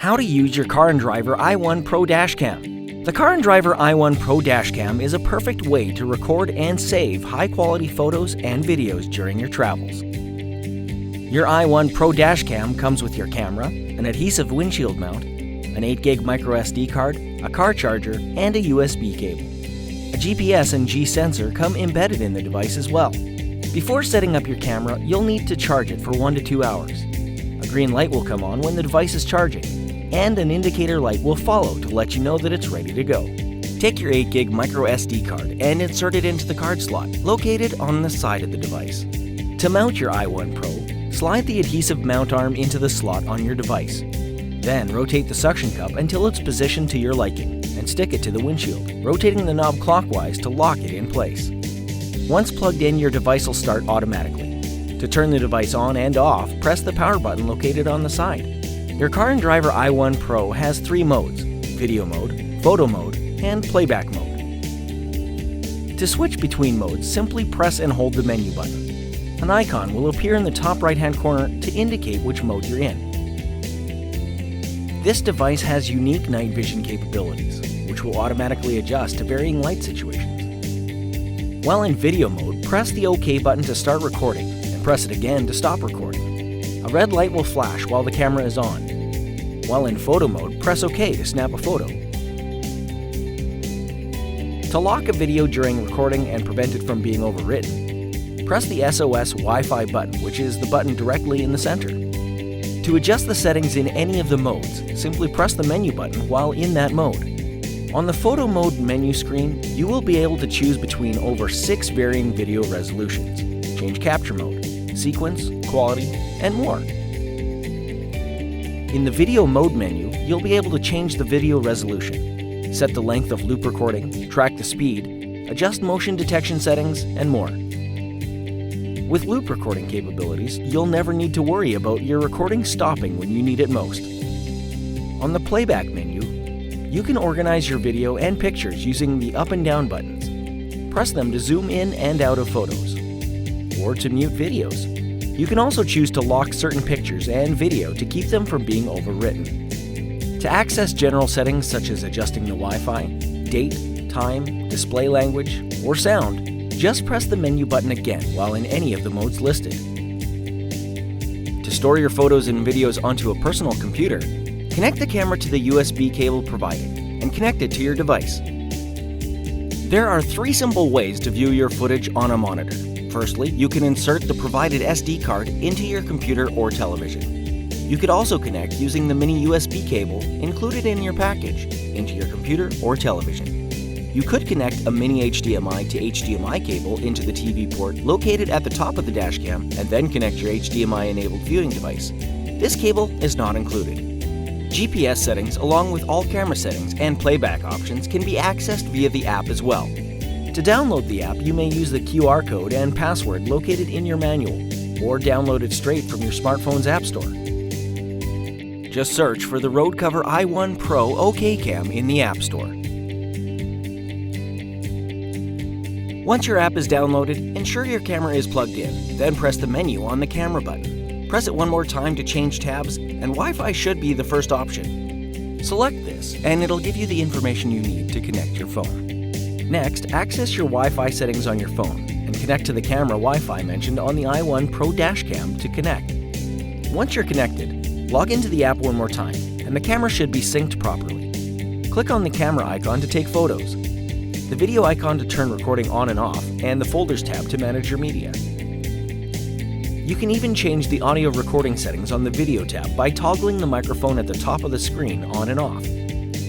How to use your Car and Driver i1 Pro Dashcam. The Car and Driver i1 Pro Dashcam is a perfect way to record and save high-quality photos and videos during your travels. Your i1 Pro Dashcam comes with your camera, an adhesive windshield mount, an 8GB microSD card, a car charger, and a USB cable. A GPS and G sensor come embedded in the device as well. Before setting up your camera, you'll need to charge it for 1 to 2 hours. A green light will come on when the device is charging, and an indicator light will follow to let you know that it's ready to go. Take your 8GB microSD card and insert it into the card slot, located on the side of the device. To mount your i1 Pro, slide the adhesive mount arm into the slot on your device. Then rotate the suction cup until it's positioned to your liking, and stick it to the windshield, rotating the knob clockwise to lock it in place. Once plugged in, your device will start automatically. To turn the device on and off, press the power button located on the side. Your Car and Driver i1 Pro has 3 modes: video mode, photo mode, and playback mode. To switch between modes, simply press and hold the menu button. An icon will appear in the top right-hand corner to indicate which mode you're in. This device has unique night vision capabilities, which will automatically adjust to varying light situations. While in video mode, press the OK button to start recording, and press it again to stop recording. A red light will flash while the camera is on. While in photo mode, press OK to snap a photo. To lock a video during recording and prevent it from being overwritten, press the SOS Wi-Fi button, which is the button directly in the center. To adjust the settings in any of the modes, simply press the menu button while in that mode. On the photo mode menu screen, you will be able to choose between over 6 varying video resolutions, change capture mode, sequence, quality, and more. In the video mode menu, you'll be able to change the video resolution, set the length of loop recording, track the speed, adjust motion detection settings, and more. With loop recording capabilities, you'll never need to worry about your recording stopping when you need it most. On the playback menu, you can organize your video and pictures using the up and down buttons. Press them to zoom in and out of photos, or to mute videos. You can also choose to lock certain pictures and video to keep them from being overwritten. To access general settings such as adjusting the Wi-Fi, date, time, display language, or sound, just press the menu button again while in any of the modes listed. To store your photos and videos onto a personal computer, connect the camera to the USB cable provided and connect it to your device. There are 3 simple ways to view your footage on a monitor. Firstly, you can insert the provided SD card into your computer or television. You could also connect using the mini USB cable included in your package into your computer or television. You could connect a mini HDMI to HDMI cable into the TV port located at the top of the dashcam and then connect your HDMI-enabled viewing device. This cable is not included. GPS settings along with all camera settings and playback options can be accessed via the app as well. To download the app, you may use the QR code and password located in your manual, or download it straight from your smartphone's app store. Just search for the Rodecover i1 Pro OK Cam in the App Store. Once your app is downloaded, ensure your camera is plugged in, then press the menu on the camera button. Press it one more time to change tabs, and Wi-Fi should be the first option. Select this, and it'll give you the information you need to connect your phone. Next, access your Wi-Fi settings on your phone and connect to the camera Wi-Fi mentioned on the i1 Pro Dashcam to connect. Once you're connected, log into the app one more time, and the camera should be synced properly. Click on the camera icon to take photos, the video icon to turn recording on and off, and the Folders tab to manage your media. You can even change the audio recording settings on the Video tab by toggling the microphone at the top of the screen on and off.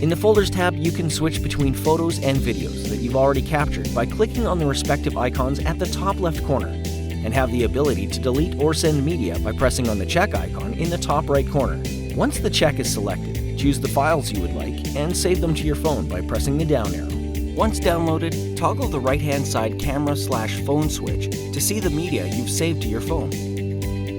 In the Folders tab, you can switch between photos and videos that you've already captured by clicking on the respective icons at the top left corner, and have the ability to delete or send media by pressing on the check icon in the top right corner. Once the check is selected, choose the files you would like and save them to your phone by pressing the down arrow. Once downloaded, toggle the right-hand side camera/phone switch to see the media you've saved to your phone.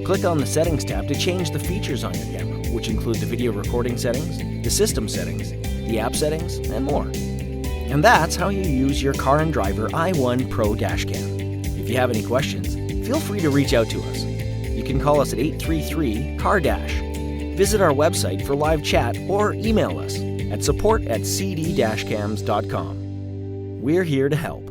Click on the Settings tab to change the features on your camera, which include the video recording settings, the system settings, the app settings, and more. And that's how you use your Car and Driver i1 Pro Dashcam. If you have any questions, feel free to reach out to us. You can call us at 833-CAR-DASH. Visit our website for live chat or email us at support@cd-cams.com. We're here to help.